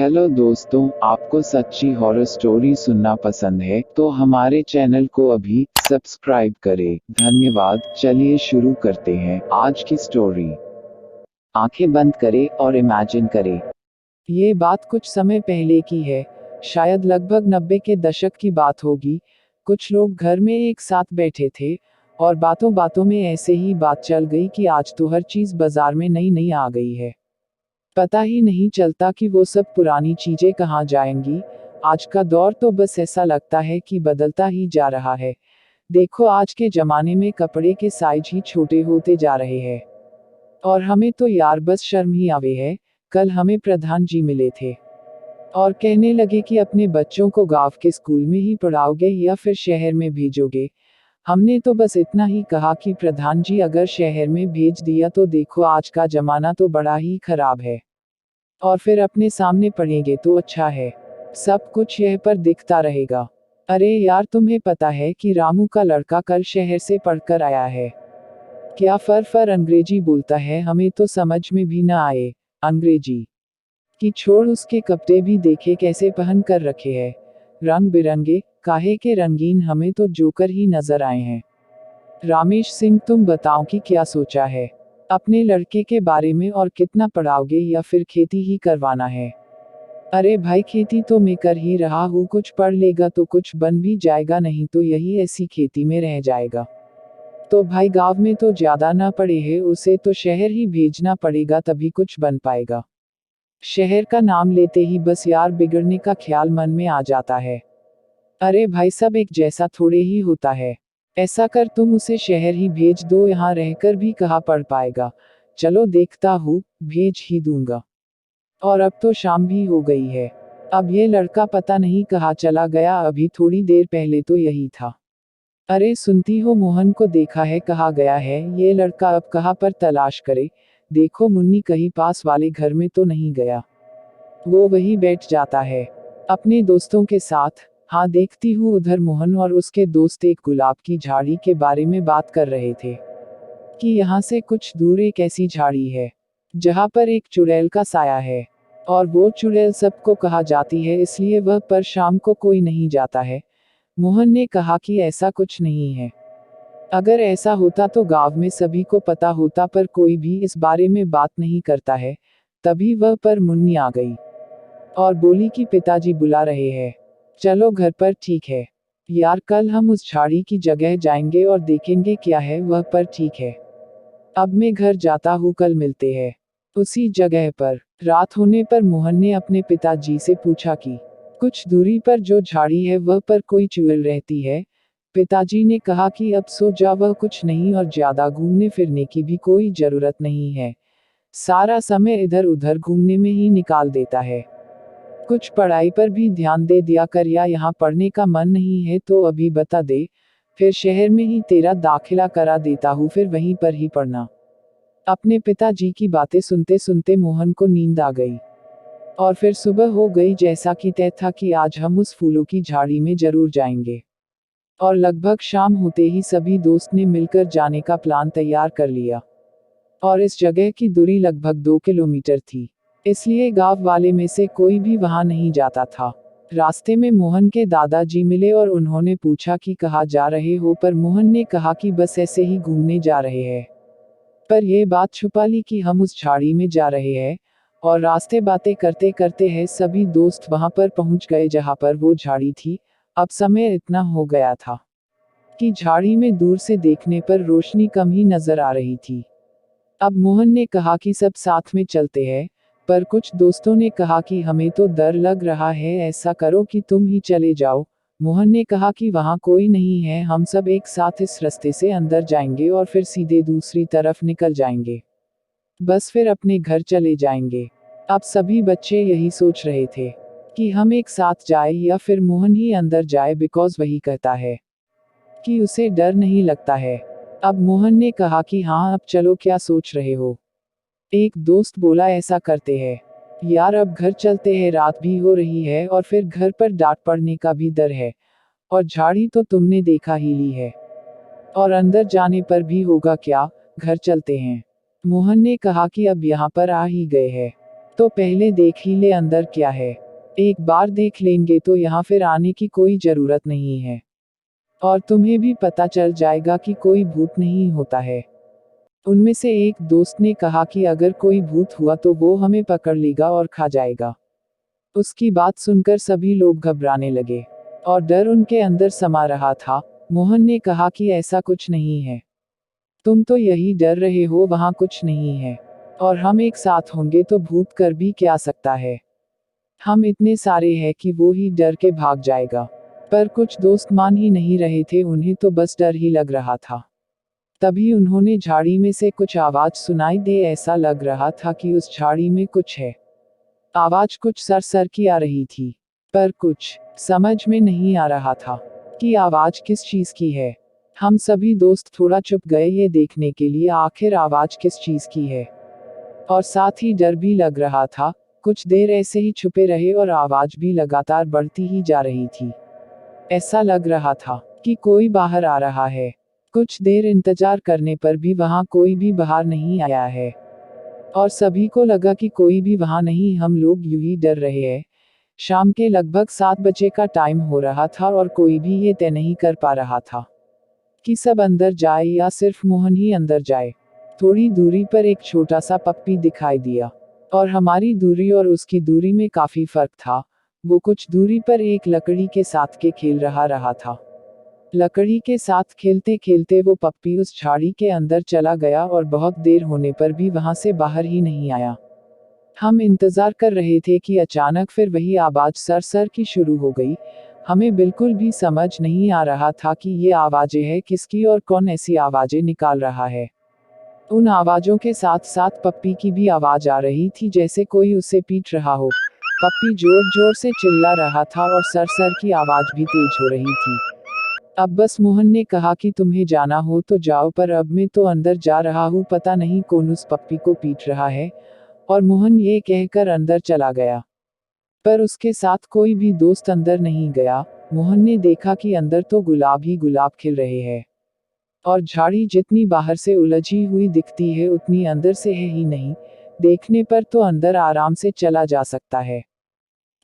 Hello दोस्तों, आपको सच्ची हॉरर स्टोरी सुनना पसंद है तो हमारे चैनल को अभी सब्सक्राइब करें। धन्यवाद। चलिए शुरू करते हैं आज की स्टोरी। आंखें बंद करें और इमेजिन करें। ये बात कुछ समय पहले की है। शायद लगभग 90 के दशक की बात होगी। कुछ लोग घर में एक साथ बैठे थे और बातों बातों में ऐसे ही बात चल गई कि आज तो हर चीज बाजार में नई नई आ गई है। पता ही नहीं चलता कि वो सब पुरानी चीजें कहाँ जाएंगी। आज का दौर तो बस ऐसा लगता है कि बदलता ही जा रहा है। देखो, आज के जमाने में कपड़े के साइज ही छोटे होते जा रहे हैं। और हमें तो यार बस शर्म ही आवे है। कल हमें प्रधान जी मिले थे और कहने लगे कि अपने बच्चों को गांव के स्कूल में ही पढ़ाओगे या फिर शहर में भेजोगे। हमने तो बस इतना ही कहा कि प्रधान जी, अगर शहर में भेज दिया तो देखो, आज का जमाना तो बड़ा ही खराब है। और फिर अपने सामने पढ़ेंगे तो अच्छा है। सब कुछ यह पर दिखता रहेगा। अरे यार, तुम्हें पता है कि रामू का लड़का कल शहर से पढ़कर आया है। क्या फर अंग्रेजी बोलता है, हमें तो समझ में भी ना आए। अंग्रेजी कि छोड़, उसके कपड़े भी देखे कैसे पहन कर रखे हैं। रंग बिरंगे, काहे के रंगीन, हमें तो जोकर ही नजर आए हैं। रामेश सिंह, तुम बताओ कि क्या सोचा है अपने लड़के के बारे में, और कितना पढ़ाओगे या फिर खेती ही करवाना है। अरे भाई, खेती तो मैं कर ही रहा हूँ, कुछ पढ़ लेगा तो कुछ बन भी जाएगा, नहीं तो यही ऐसी खेती में रह जाएगा। तो भाई, गांव में तो ज्यादा ना पढ़े है, उसे तो शहर ही भेजना पड़ेगा, तभी कुछ बन पाएगा। शहर का नाम लेते ही बस यार बिगड़ने का ख्याल मन में आ जाता है। अरे भाई, सब एक जैसा थोड़े ही होता है। ऐसा कर, तुम उसे शहर ही भेज दो, यहाँ रहकर भी कहाँ पढ़ पाएगा। चलो देखता हूँ, भेज ही दूंगा। और अब तो शाम भी हो गई है। अब ये लड़का पता नहीं कहाँ चला गया, अभी थोड़ी देर पहले तो यही था। अरे सुनती हो, मोहन को देखा है, कहाँ गया है ये लड़का, अब कहाँ पर तलाश करे। देखो मुन्नी, कहीं पास वाले घर में तो नहीं गया। वो वही बैठ जाता है अपने दोस्तों के साथ। हाँ, देखती हूँ उधर मोहन और उसके दोस्त एक गुलाब की झाड़ी के बारे में बात कर रहे थे कि यहाँ से कुछ दूर एक ऐसी झाड़ी है जहाँ पर एक चुड़ैल का साया है। और वो चुड़ैल सबको कहा जाती है, इसलिए वह पर शाम को कोई नहीं जाता है। मोहन ने कहा कि ऐसा कुछ नहीं है। अगर ऐसा होता तो गांव में सभी को पता होता, पर कोई भी इस बारे में बात नहीं करता है। तभी वह पर मुन्नी आ गई और बोली कि पिताजी बुला रहे हैं, चलो घर पर। ठीक है यार, कल हम उस झाड़ी की जगह जाएंगे और देखेंगे क्या है वह पर। ठीक है, अब मैं घर जाता हूँ, कल मिलते हैं उसी जगह पर। रात होने पर मोहन ने अपने पिताजी से पूछा कि कुछ दूरी पर जो झाड़ी है वह पर कोई चुड़ैल रहती है। पिताजी ने कहा कि अब सो जा, वह कुछ नहीं, और ज्यादा घूमने फिरने की भी कोई जरूरत नहीं है। सारा समय इधर उधर घूमने में ही निकाल देता है। कुछ पढ़ाई पर भी ध्यान दे दिया कर, या यहाँ पढ़ने का मन नहीं है तो अभी बता दे, फिर शहर में ही तेरा दाखिला करा देता हूँ, फिर वहीं पर ही पढ़ना। अपने पिताजी की बातें सुनते सुनते मोहन को नींद आ गई। और फिर सुबह हो गई, जैसा कि तय था कि आज हम उस फूलों की झाड़ी में जरूर जाएंगे। और लगभग शाम होते ही सभी दोस्त ने मिलकर जाने का प्लान तैयार कर लिया। और इस जगह की दूरी लगभग 2 किलोमीटर थी, इसलिए गांव वाले में से कोई भी वहां नहीं जाता था। रास्ते में मोहन के दादाजी मिले और उन्होंने पूछा कि कहाँ जा रहे हो, पर मोहन ने कहा कि बस ऐसे ही घूमने जा रहे हैं। पर यह बात छुपा ली कि हम उस झाड़ी में जा रहे हैं। और रास्ते बातें करते करते हैं सभी दोस्त वहां पर पहुंच गए जहां पर वो झाड़ी थी। अब समय इतना हो गया था कि झाड़ी में दूर से देखने पर रोशनी कम ही नजर आ रही थी। अब मोहन ने कहा कि सब साथ में चलते हैं, पर कुछ दोस्तों ने कहा कि हमें तो डर लग रहा है, ऐसा करो कि तुम ही चले जाओ। मोहन ने कहा कि वहां कोई नहीं है, हम सब एक साथ इस रास्ते से अंदर जाएंगे और फिर सीधे दूसरी तरफ निकल जाएंगे, बस फिर अपने घर चले जाएंगे। अब सभी बच्चे यही सोच रहे थे कि हम एक साथ जाए या फिर मोहन ही अंदर जाए, बिकॉज वही कहता है कि उसे डर नहीं लगता है। अब मोहन ने कहा कि हाँ, अब चलो, क्या सोच रहे हो। एक दोस्त बोला, ऐसा करते हैं यार, अब घर चलते हैं, रात भी हो रही है और फिर घर पर डांट पड़ने का भी डर है। और झाड़ी तो तुमने देखा ही ली है, और अंदर जाने पर भी होगा क्या। घर चलते हैं। मोहन ने कहा कि अब यहाँ पर आ ही गए हैं तो पहले देख ही ले अंदर क्या है। एक बार देख लेंगे तो यहाँ फिर आने की कोई जरूरत नहीं है। और तुम्हें भी पता चल जाएगा कि कोई भूत नहीं होता है। उनमें से एक दोस्त ने कहा कि अगर कोई भूत हुआ तो वो हमें पकड़ लेगा और खा जाएगा। उसकी बात सुनकर सभी लोग घबराने लगे और डर उनके अंदर समा रहा था। मोहन ने कहा कि ऐसा कुछ नहीं है, तुम तो यही डर रहे हो, वहां कुछ नहीं है। और हम एक साथ होंगे तो भूत कर भी क्या सकता है। हम इतने सारे हैं कि वो ही डर के भाग जाएगा। पर कुछ दोस्त मान ही नहीं रहे थे, उन्हें तो बस डर ही लग रहा था। तभी उन्होंने झाड़ी में से कुछ आवाज सुनाई दे, ऐसा लग रहा था कि उस झाड़ी में कुछ है। आवाज कुछ सर की आ रही थी, पर कुछ समझ में नहीं आ रहा था कि आवाज किस चीज की है। हम सभी दोस्त थोड़ा चुप गए ये देखने के लिए आखिर आवाज किस चीज की है, और साथ ही डर भी लग रहा था। कुछ देर ऐसे ही छुपे रहे और आवाज भी लगातार बढ़ती ही जा रही थी। ऐसा लग रहा था कि कोई बाहर आ रहा है। कुछ देर इंतजार करने पर भी वहां कोई भी बाहर नहीं आया है, और सभी को लगा कि कोई भी वहां नहीं, हम लोग यूं ही डर रहे हैं। शाम के लगभग 7 बजे का टाइम हो रहा था और कोई भी ये तय नहीं कर पा रहा था कि सब अंदर जाए या सिर्फ मोहन ही अंदर जाए। थोड़ी दूरी पर एक छोटा सा पप्पी दिखाई दिया, और हमारी दूरी और उसकी दूरी में काफी फर्क था। वो कुछ दूरी पर एक लकड़ी के साथ के खेल रहा था। लकड़ी के साथ खेलते खेलते वो पप्पी उस झाड़ी के अंदर चला गया और बहुत देर होने पर भी वहां से बाहर ही नहीं आया। हम इंतजार कर रहे थे कि अचानक फिर वही आवाज सर की शुरू हो गई। हमें बिल्कुल भी समझ नहीं आ रहा था कि ये आवाजें हैं किसकी और कौन ऐसी आवाजें निकाल रहा है। उन आवाजों के साथ साथ पप्पी की भी आवाज आ रही थी, जैसे कोई उसे पीट रहा हो। पप्पी जोर जोर से चिल्ला रहा था और सर की आवाज भी तेज हो रही थी। अब बस मोहन ने कहा कि तुम्हें जाना हो तो जाओ, पर अब मैं तो अंदर जा रहा हूँ, पता नहीं कौन उस पप्पी को पीट रहा है। और मोहन ये कहकर अंदर चला गया, पर उसके साथ कोई भी दोस्त अंदर नहीं गया। मोहन ने देखा कि अंदर तो गुलाब ही गुलाब खिल रहे हैं, और झाड़ी जितनी बाहर से उलझी हुई दिखती है उतनी अंदर से है ही नहीं। देखने पर तो अंदर आराम से चला जा सकता है,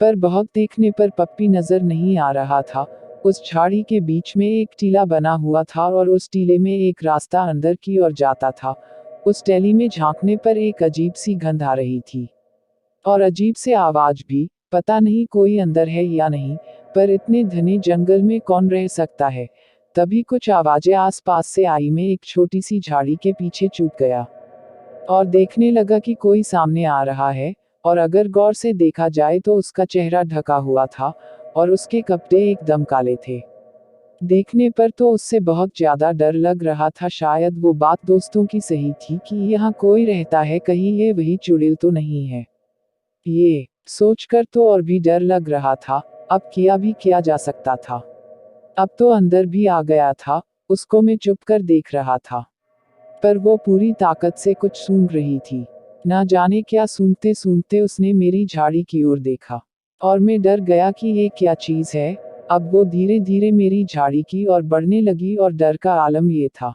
पर बहुत देखने पर पप्पी नजर नहीं आ रहा था। उस झाड़ी के बीच में एक टीला बना हुआ था और उस टीले में एक रास्ता अंदर की ओर जाता था। उस टैली में झांकने पर एक अजीब सी गंध आ रही थी, और अजीब से आवाज भी। पता नहीं कोई अंदर है या नहीं, पर इतने घने जंगल में कौन रह सकता है। तभी कुछ आवाजें आसपास से आई। मैं एक छोटी सी झाड़ी के पीछे छुप गया और देखने लगा कि कोई सामने आ रहा है, और अगर गौर से देखा जाए तो उसका चेहरा ढका हुआ था और उसके कपड़े एकदम काले थे। देखने पर तो उससे बहुत ज्यादा डर लग रहा था। शायद वो बात दोस्तों की सही थी कि यहाँ कोई रहता है, कहीं ये वही चुड़ैल तो नहीं है। ये सोचकर तो और भी डर लग रहा था। अब किया भी क्या जा सकता था। अब तो अंदर भी आ गया था। उसको मैं चुप कर देख रहा था, पर वो पूरी ताकत से कुछ सूंघ रही थी। ना जाने क्या सूंघते सूंघते उसने मेरी झाड़ी की ओर देखा, और मैं डर गया कि ये क्या चीज है। अब वो धीरे धीरे मेरी झाड़ी की ओर बढ़ने लगी, और डर का आलम ये था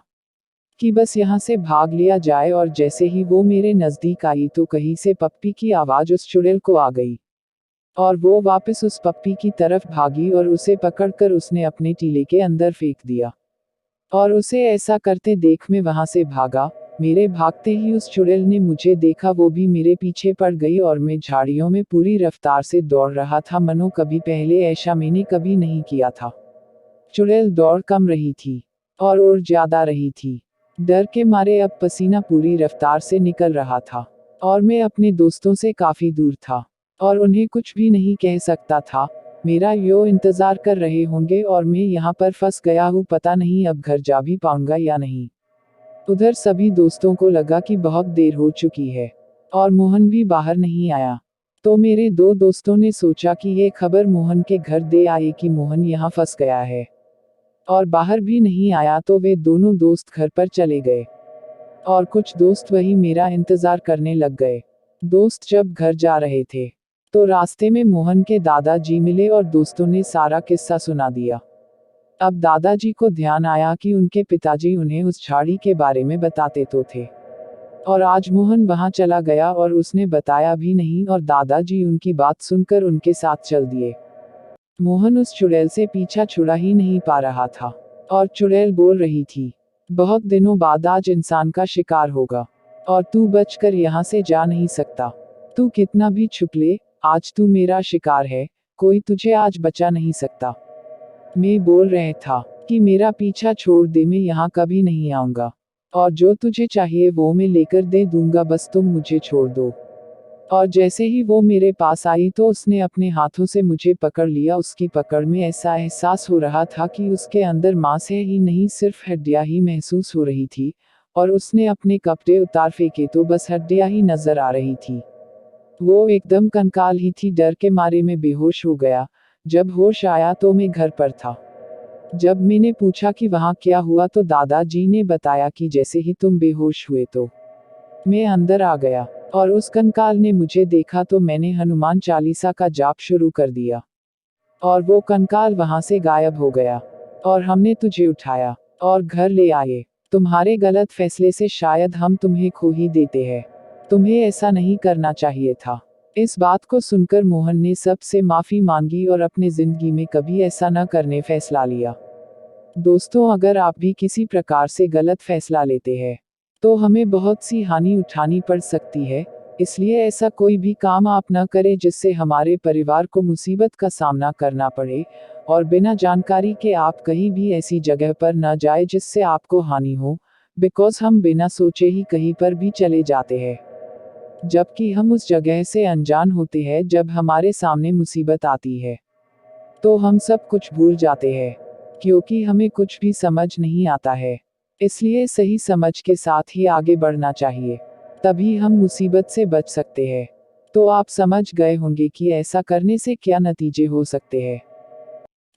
कि बस यहाँ से भाग लिया जाए। और जैसे ही वो मेरे नजदीक आई तो कहीं से पप्पी की आवाज उस चुड़ैल को आ गई, और वो वापस उस पप्पी की तरफ भागी और उसे पकड़कर उसने अपने टीले के अंदर फेंक दिया। और उसे ऐसा करते देख मैं वहां से भागा। मेरे भागते ही उस चुड़ैल ने मुझे देखा, वो भी मेरे पीछे पड़ गई, और मैं झाड़ियों में पूरी रफ्तार से दौड़ रहा था, मनो कभी पहले ऐसा मैंने कभी नहीं किया था। चुड़ैल दौड़ कम रही थी और ज्यादा रही थी। डर के मारे अब पसीना पूरी रफ्तार से निकल रहा था, और मैं अपने दोस्तों से काफी दूर था और उन्हें कुछ भी नहीं कह सकता था। मेरा यो इंतजार कर रहे होंगे और मैं यहाँ पर फंस गया हूँ, पता नहीं अब घर जा भी पाऊंगा या नहीं। उधर सभी दोस्तों को लगा कि बहुत देर हो चुकी है और मोहन भी बाहर नहीं आया। तो मेरे दो दोस्तों ने सोचा कि ये खबर मोहन के घर दे आए कि मोहन यहाँ फंस गया है और बाहर भी नहीं आया। तो वे दोनों दोस्त घर पर चले गए और कुछ दोस्त वही मेरा इंतजार करने लग गए। दोस्त जब घर जा रहे थे तो रास्ते में मोहन के दादाजी मिले और दोस्तों ने सारा किस्सा सुना दिया। अब दादाजी को ध्यान आया कि उनके पिताजी उन्हें उस झाड़ी के बारे में बताते तो थे, और आज मोहन वहां चला गया और उसने बताया भी नहीं और दादाजी उनकी बात सुनकर उनके साथ चल दिए। मोहन उस चुड़ैल से पीछा छुड़ा ही नहीं पा रहा था। और चुड़ैल बोल रही थी, बहुत दिनों बाद आज इंसान का शिकार होगा और तू बचकर यहाँ से जा नहीं सकता। तू कितना भी छुप ले, आज तू मेरा शिकार है, कोई तुझे आज बचा नहीं सकता। मैं बोल रहा था कि मेरा पीछा छोड़ दे, मैं यहाँ कभी नहीं आऊंगा और जो तुझे चाहिए वो मैं लेकर दे दूंगा, बस तुम मुझे छोड़ दो। और जैसे ही वो मेरे पास आई तो उसने अपने हाथों से मुझे पकड़ लिया। उसकी पकड़ में ऐसा एहसास हो रहा था कि उसके अंदर मांस है ही नहीं, सिर्फ हड्डियां ही महसूस हो रही थी। और उसने अपने कपड़े उतार फेंके तो बस हड्डियां ही नजर आ रही थी। वो एकदम कंकाल ही थी, डर के मारे में बेहोश हो गया। जब होश आया तो मैं घर पर था। जब मैंने पूछा कि वहाँ क्या हुआ तो दादाजी ने बताया कि जैसे ही तुम बेहोश हुए तो मैं अंदर आ गया और उस कंकाल ने मुझे देखा तो मैंने हनुमान चालीसा का जाप शुरू कर दिया और वो कंकाल वहां से गायब हो गया और हमने तुझे उठाया और घर ले आए। तुम्हारे गलत फैसले से शायद हम तुम्हें खो ही देते हैं। तुम्हें ऐसा नहीं करना चाहिए था। इस बात को सुनकर मोहन ने सबसे माफी मांगी और अपने जिंदगी में कभी ऐसा न करने फैसला लिया। दोस्तों, अगर आप भी किसी प्रकार से गलत फैसला लेते हैं तो हमें बहुत सी हानि उठानी पड़ सकती है। इसलिए ऐसा कोई भी काम आप न करें जिससे हमारे परिवार को मुसीबत का सामना करना पड़े। और बिना जानकारी के आप कहीं भी ऐसी जगह पर न जाए जिससे आपको हानि हो, बिकॉज हम बिना सोचे ही कहीं पर भी चले जाते हैं, जबकि हम उस जगह से अनजान होते हैं। जब हमारे सामने मुसीबत आती है तो हम सब कुछ भूल जाते हैं, क्योंकि हमें कुछ भी समझ नहीं आता है। इसलिए सही समझ के साथ ही आगे बढ़ना चाहिए, तभी हम मुसीबत से बच सकते हैं। तो आप समझ गए होंगे कि ऐसा करने से क्या नतीजे हो सकते हैं।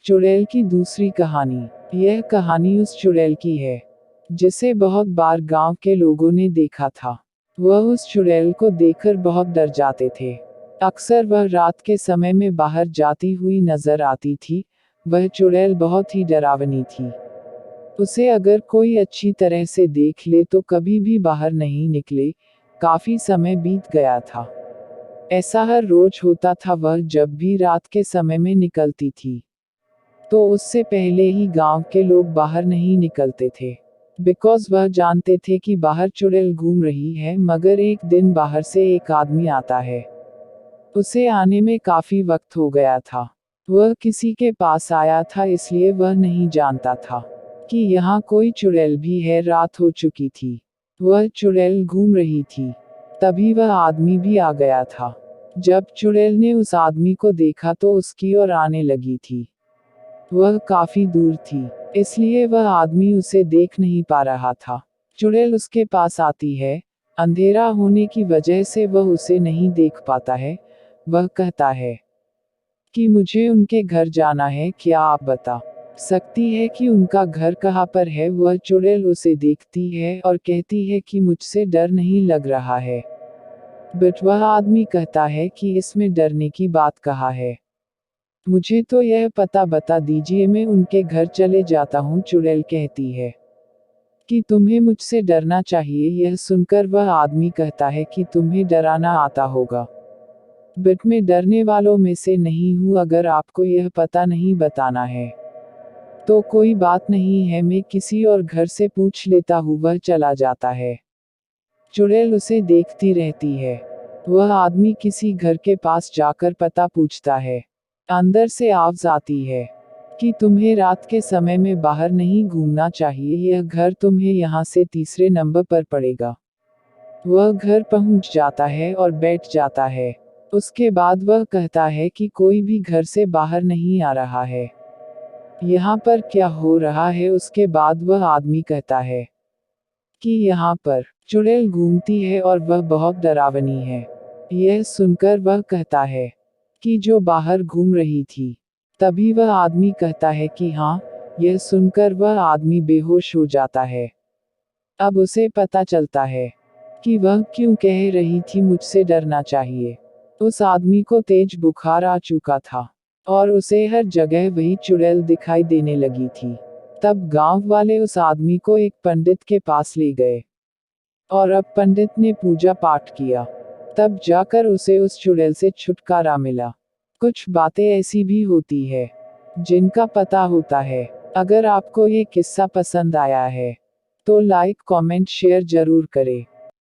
चुड़ैल की दूसरी कहानी। यह कहानी उस चुड़ैल की है जिसे बहुत बार गांव के लोगों ने देखा था। वह उस चुड़ैल को देखकर बहुत डर जाते थे। अक्सर वह रात के समय में बाहर जाती हुई नजर आती थी। वह चुड़ैल बहुत ही डरावनी थी। उसे अगर कोई अच्छी तरह से देख ले तो कभी भी बाहर नहीं निकले। काफी समय बीत गया था। ऐसा हर रोज होता था। वह जब भी रात के समय में निकलती थी तो उससे पहले ही गांव के लोग बाहर नहीं निकलते थे, बिकॉज वह जानते थे कि बाहर चुड़ैल घूम रही है। मगर एक दिन बाहर से एक आदमी आता है। उसे आने में काफी वक्त हो गया था। वह किसी के पास आया था, इसलिए वह नहीं जानता था कि यहाँ कोई चुड़ैल भी है। रात हो चुकी थी। वह चुड़ैल घूम रही थी। तभी वह आदमी भी आ गया था। जब चुड़ैल ने उस आदमी को देखा तो उसकी ओर आने लगी थी। वह काफी दूर थी, इसलिए वह आदमी उसे देख नहीं पा रहा था। चुड़ैल उसके पास आती है। अंधेरा होने की वजह से वह उसे नहीं देख पाता है। वह कहता है कि मुझे उनके घर जाना है, क्या आप बता सकती है कि उनका घर कहाँ पर है। वह चुड़ैल उसे देखती है और कहती है कि मुझसे डर नहीं लग रहा है। बट वह आदमी कहता है कि इसमें डरने की बात कहाँ है, मुझे तो यह पता बता दीजिए, मैं उनके घर चले जाता हूँ। चुड़ैल कहती है कि तुम्हें मुझसे डरना चाहिए। यह सुनकर वह आदमी कहता है कि तुम्हें डराना आता होगा, बट मैं डरने वालों में से नहीं हूँ। अगर आपको यह पता नहीं बताना है तो कोई बात नहीं है, मैं किसी और घर से पूछ लेता हूँ। वह चला जाता है। चुड़ैल उसे देखती रहती है। वह आदमी किसी घर के पास जाकर पता पूछता है। अंदर से आवाज आती है कि तुम्हें रात के समय में बाहर नहीं घूमना चाहिए, यह घर तुम्हें यहाँ से तीसरे नंबर पर पड़ेगा। वह घर पहुंच जाता है और बैठ जाता है। उसके बाद वह कहता है कि कोई भी घर से बाहर नहीं आ रहा है, यहाँ पर क्या हो रहा है। उसके बाद वह आदमी कहता है कि यहाँ पर चुड़ैल घूमती है और वह बहुत डरावनी है। यह सुनकर वह कहता है कि जो बाहर घूम रही थी। तभी वह आदमी कहता है कि हाँ। यह सुनकर वह आदमी बेहोश हो जाता है। अब उसे पता चलता है कि वह क्यों कह रही थी मुझसे डरना चाहिए। उस आदमी को तेज बुखार आ चुका था और उसे हर जगह वही चुड़ैल दिखाई देने लगी थी। तब गांव वाले उस आदमी को एक पंडित के पास ले गए और अब पंडित ने पूजा पाठ किया, तब जाकर उसे उस चुड़ैल से छुटकारा मिला। कुछ बातें ऐसी भी होती है जिनका पता होता है। अगर आपको ये किस्सा पसंद आया है तो लाइक कमेंट शेयर जरूर करें।